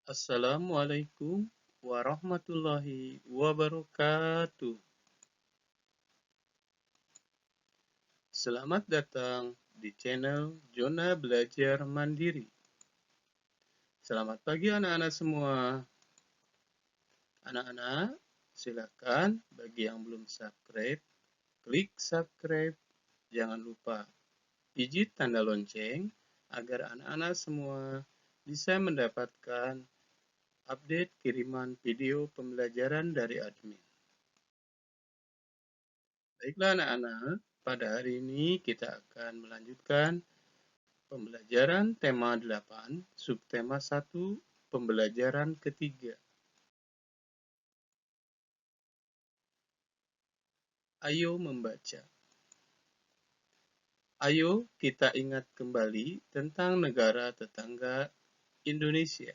Assalamualaikum warahmatullahi wabarakatuh. Selamat datang di channel Jona Belajar Mandiri. Selamat pagi anak-anak semua. Anak-anak, silakan bagi yang belum subscribe, klik subscribe. Jangan lupa pijit tanda lonceng agar anak-anak semua bisa mendapatkan update kiriman video pembelajaran dari admin. Baiklah anak-anak, pada hari ini kita akan melanjutkan pembelajaran tema 8, subtema 1, pembelajaran ketiga. Ayo membaca. Ayo kita ingat kembali tentang negara tetangga Indonesia.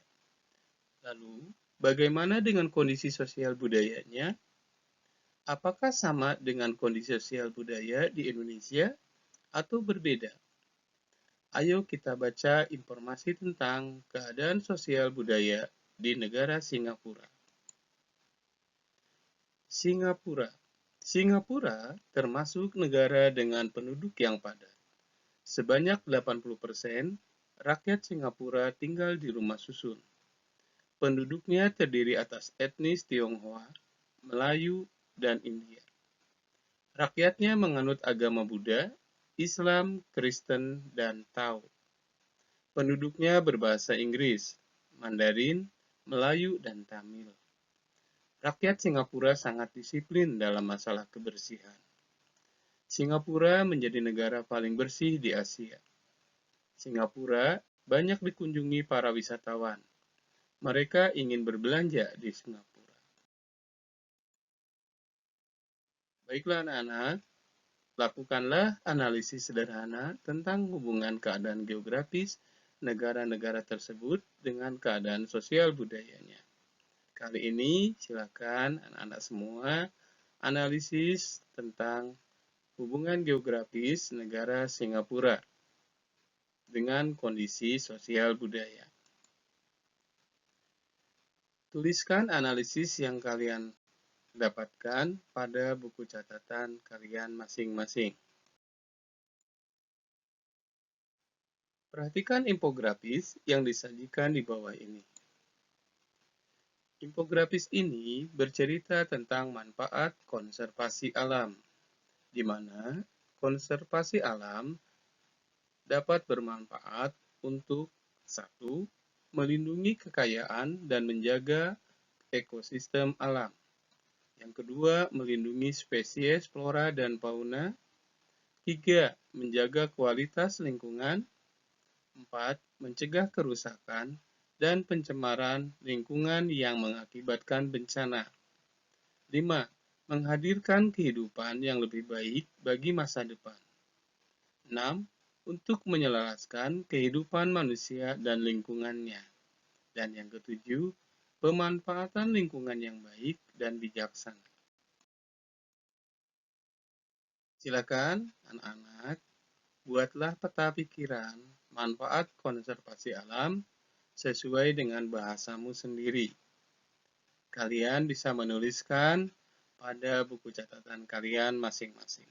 Lalu, bagaimana dengan kondisi sosial budayanya? Apakah sama dengan kondisi sosial budaya di Indonesia atau berbeda? Ayo kita baca informasi tentang keadaan sosial budaya di negara Singapura. Singapura termasuk negara dengan penduduk yang padat. Sebanyak 80% rakyat Singapura tinggal di rumah susun. Penduduknya terdiri atas etnis Tionghoa, Melayu, dan India. Rakyatnya menganut agama Buddha, Islam, Kristen, dan Tao. Penduduknya berbahasa Inggris, Mandarin, Melayu, dan Tamil. Rakyat Singapura sangat disiplin dalam masalah kebersihan. Singapura menjadi negara paling bersih di Asia. Singapura banyak dikunjungi para wisatawan. Mereka ingin berbelanja di Singapura. Baiklah anak-anak, lakukanlah analisis sederhana tentang hubungan keadaan geografis negara-negara tersebut dengan keadaan sosial budayanya. Kali ini silakan anak-anak semua analisis tentang hubungan geografis negara Singapura dengan kondisi sosial budaya. Tuliskan analisis yang kalian dapatkan pada buku catatan kalian masing-masing. Perhatikan infografis yang disajikan di bawah ini. Infografis ini bercerita tentang manfaat konservasi alam, di mana konservasi alam dapat bermanfaat untuk 1. Melindungi kekayaan dan menjaga ekosistem alam. Yang kedua, melindungi spesies flora dan fauna. 3. Menjaga kualitas lingkungan. 4. Mencegah kerusakan dan pencemaran lingkungan yang mengakibatkan bencana. 5. Menghadirkan kehidupan yang lebih baik bagi masa depan. 6. Untuk menyelaraskan kehidupan manusia dan lingkungannya. Dan yang ketujuh, pemanfaatan lingkungan yang baik dan bijaksana. Silakan anak-anak, buatlah peta pikiran manfaat konservasi alam sesuai dengan bahasamu sendiri. Kalian bisa menuliskan pada buku catatan kalian masing-masing.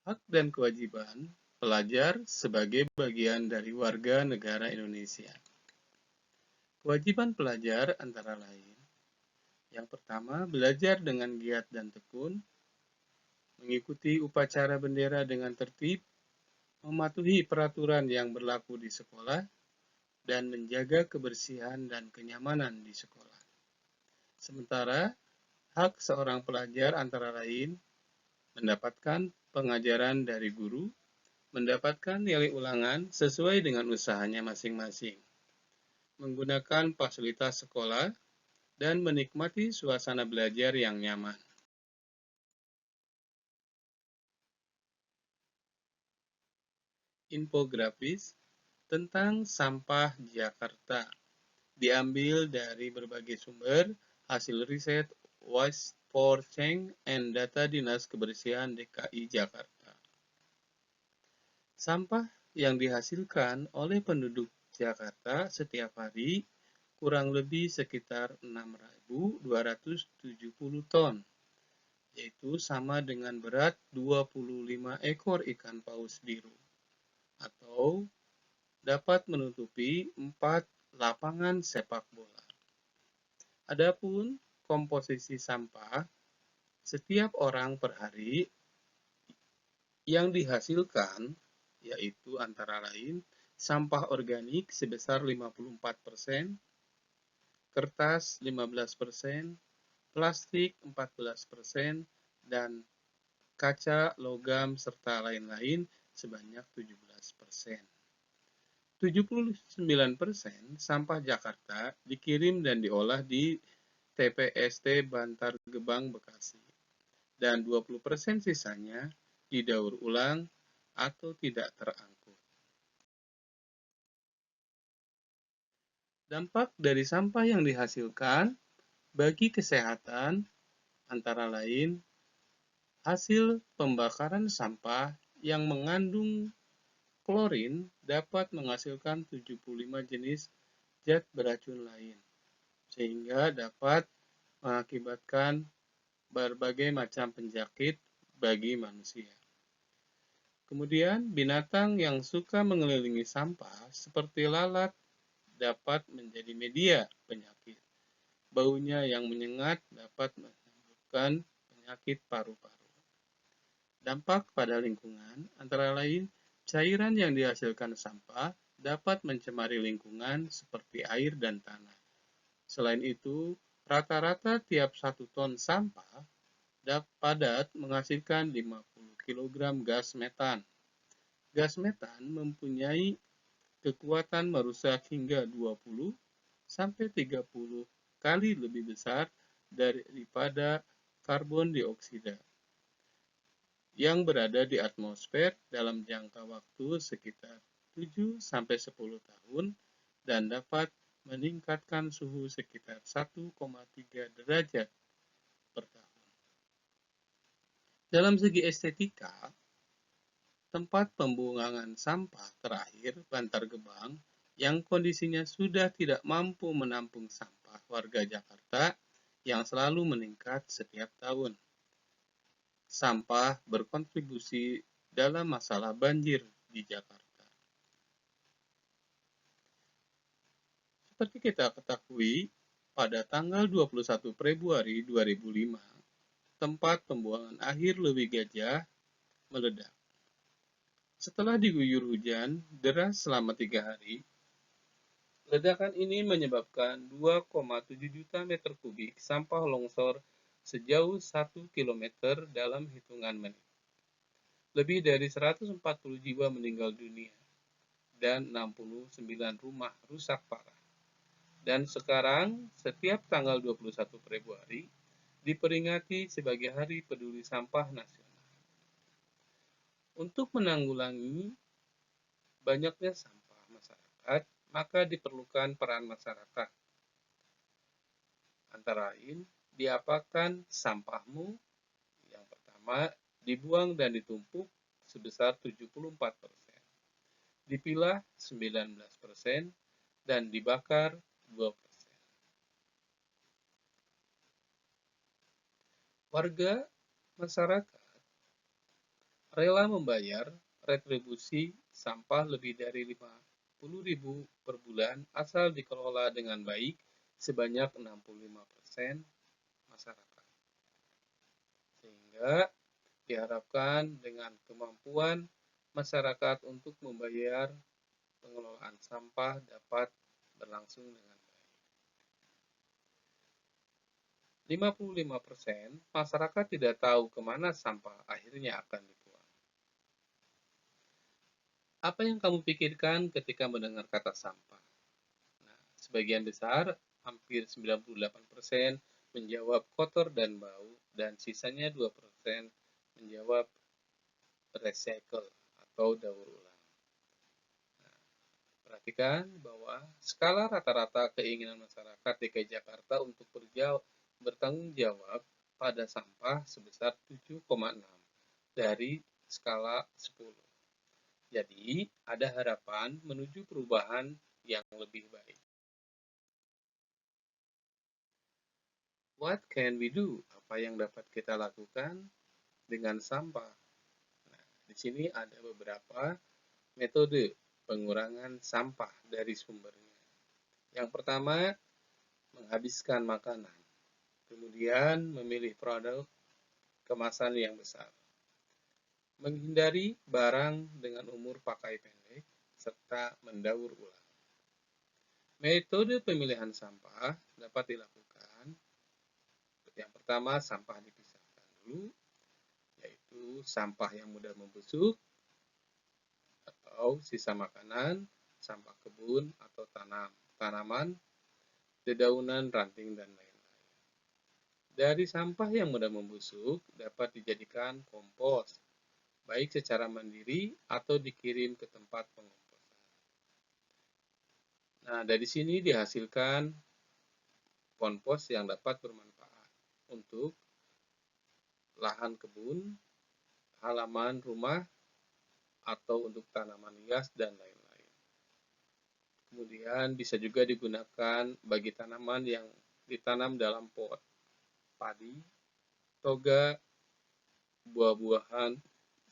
Hak dan kewajiban pelajar sebagai bagian dari warga negara Indonesia. Kewajiban pelajar antara lain: yang pertama, belajar dengan giat dan tekun, mengikuti upacara bendera dengan tertib, mematuhi peraturan yang berlaku di sekolah, dan menjaga kebersihan dan kenyamanan di sekolah. Sementara, hak seorang pelajar antara lain mendapatkan pengajaran dari guru, mendapatkan nilai ulangan sesuai dengan usahanya masing-masing, menggunakan fasilitas sekolah, dan menikmati suasana belajar yang nyaman. Infografis tentang sampah Jakarta diambil dari berbagai sumber, hasil riset Waste for Change and data Dinas Kebersihan DKI Jakarta. Sampah yang dihasilkan oleh penduduk Jakarta setiap hari kurang lebih sekitar 6.270 ton, yaitu sama dengan berat 25 ekor ikan paus biru, atau dapat menutupi 4 lapangan sepak bola. Adapun komposisi sampah setiap orang per hari yang dihasilkan yaitu antara lain sampah organik sebesar 54%, kertas 15%, plastik 14%, dan kaca, logam, serta lain-lain sebanyak 17%. 79% sampah Jakarta dikirim dan diolah di TPST Bantar Gebang, Bekasi, dan 20% sisanya didaur ulang atau tidak terangkut. Dampak dari sampah yang dihasilkan bagi kesehatan antara lain hasil pembakaran sampah yang mengandung klorin dapat menghasilkan 75 jenis zat beracun lain, sehingga dapat mengakibatkan berbagai macam penyakit bagi manusia. Kemudian, binatang yang suka mengelilingi sampah seperti lalat dapat menjadi media penyakit. Baunya yang menyengat dapat menyebabkan penyakit paru-paru. Dampak pada lingkungan antara lain cairan yang dihasilkan sampah dapat mencemari lingkungan seperti air dan tanah. Selain itu, rata-rata tiap 1 ton sampah padat menghasilkan 50 kg gas metan. Gas metan mempunyai kekuatan merusak hingga 20 sampai 30 kali lebih besar daripada karbon dioksida yang berada di atmosfer dalam jangka waktu sekitar 7 sampai 10 tahun dan dapat meningkatkan suhu sekitar 1,3 derajat per tahun. Dalam segi estetika, tempat pembuangan sampah terakhir Bantar Gebang yang kondisinya sudah tidak mampu menampung sampah warga Jakarta yang selalu meningkat setiap tahun. Sampah berkontribusi dalam masalah banjir di Jakarta. Seperti kita ketahui, pada tanggal 21 Februari 2005, tempat pembuangan akhir Lewi Gajah meledak. Setelah diguyur hujan deras selama 3 hari, ledakan ini menyebabkan 2,7 juta meter kubik sampah longsor sejauh 1 km dalam hitungan menit. Lebih dari 140 jiwa meninggal dunia dan 69 rumah rusak parah. Dan sekarang, setiap tanggal 21 Februari diperingati sebagai Hari Peduli Sampah Nasional. Untuk menanggulangi banyaknya sampah masyarakat, maka diperlukan peran masyarakat. Antara lain, diapakan sampahmu? Yang pertama, dibuang dan ditumpuk sebesar 74%, dipilah 19%, dan dibakar 2%. Warga masyarakat rela membayar retribusi sampah lebih dari 50.000 per bulan asal dikelola dengan baik sebanyak 65% masyarakat. Sehingga diharapkan dengan kemampuan masyarakat untuk membayar pengelolaan sampah dapat berlangsung dengan baik. 55% masyarakat tidak tahu kemana sampah akhirnya akan dibuang. Apa yang kamu pikirkan ketika mendengar kata sampah? Nah, sebagian besar, hampir 98% menjawab kotor dan bau, dan sisanya 2% menjawab recycle atau daur ulang. Nah, perhatikan bahwa skala rata-rata keinginan masyarakat DKI Jakarta untuk bertanggung jawab pada sampah sebesar 7,6 dari skala 10. Jadi, ada harapan menuju perubahan yang lebih baik. What can we do? Apa yang dapat kita lakukan dengan sampah? Nah, di sini ada beberapa metode pengurangan sampah dari sumbernya. Yang pertama, menghabiskan makanan. Kemudian, memilih produk kemasan yang besar. Menghindari barang dengan umur pakai pendek, serta mendaur ulang. Metode pemilihan sampah dapat dilakukan. Yang pertama, sampah dipisahkan dulu, yaitu sampah yang mudah membusuk, atau sisa makanan, sampah kebun atau tanaman, dedaunan, ranting, dan lain-lain. Dari sampah yang mudah membusuk dapat dijadikan kompos, baik secara mandiri atau dikirim ke tempat pengomposan. Nah, dari sini dihasilkan kompos yang dapat bermanfaat untuk lahan kebun, halaman rumah, atau untuk tanaman hias, dan lain-lain. Kemudian bisa juga digunakan bagi tanaman yang ditanam dalam pot, padi, toga, buah-buahan,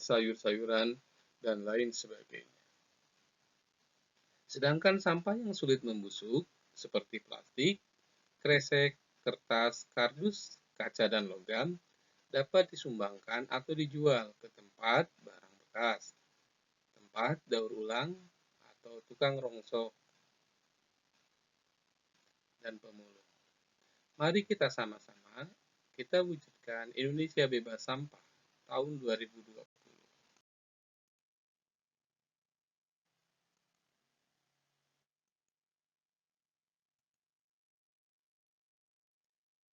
sayur-sayuran, dan lain sebagainya. Sedangkan sampah yang sulit membusuk, seperti plastik, kresek, kertas, kardus, kaca, dan logam, dapat disumbangkan atau dijual ke tempat barang bekas, tempat daur ulang, atau tukang rongsok dan pemulung. Mari kita sama-sama kita wujudkan Indonesia bebas sampah tahun 2020.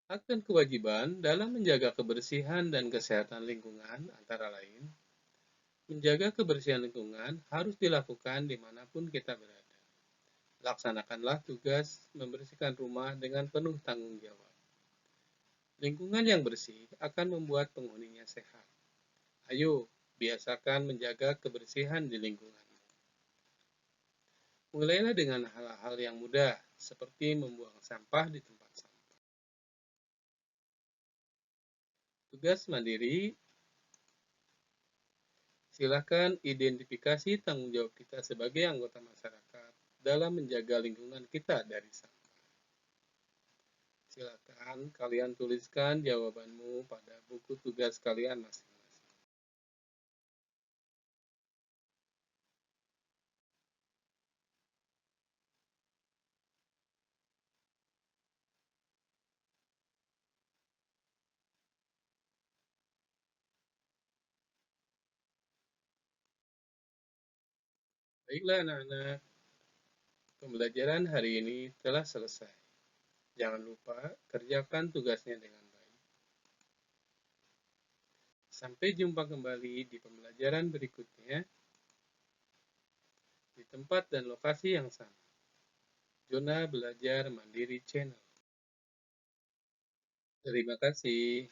Hak dan kewajiban dalam menjaga kebersihan dan kesehatan lingkungan antara lain, menjaga kebersihan lingkungan harus dilakukan dimanapun kita berada. Laksanakanlah tugas membersihkan rumah dengan penuh tanggung jawab. Lingkungan yang bersih akan membuat penghuninya sehat. Ayo, biasakan menjaga kebersihan di lingkungan. Mulailah dengan hal-hal yang mudah, seperti membuang sampah di tempat sampah. Tugas mandiri, silakan identifikasi tanggung jawab kita sebagai anggota masyarakat dalam menjaga lingkungan kita dari sampah. Silakan kalian tuliskan jawabanmu pada buku tugas kalian masing-masing. Baiklah anak-anak, pembelajaran hari ini telah selesai. Jangan lupa kerjakan tugasnya dengan baik. Sampai jumpa kembali di pembelajaran berikutnya di tempat dan lokasi yang sama. Jona Belajar Mandiri Channel. Terima kasih.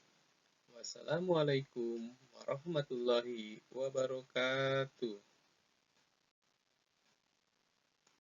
Wassalamualaikum warahmatullahi wabarakatuh.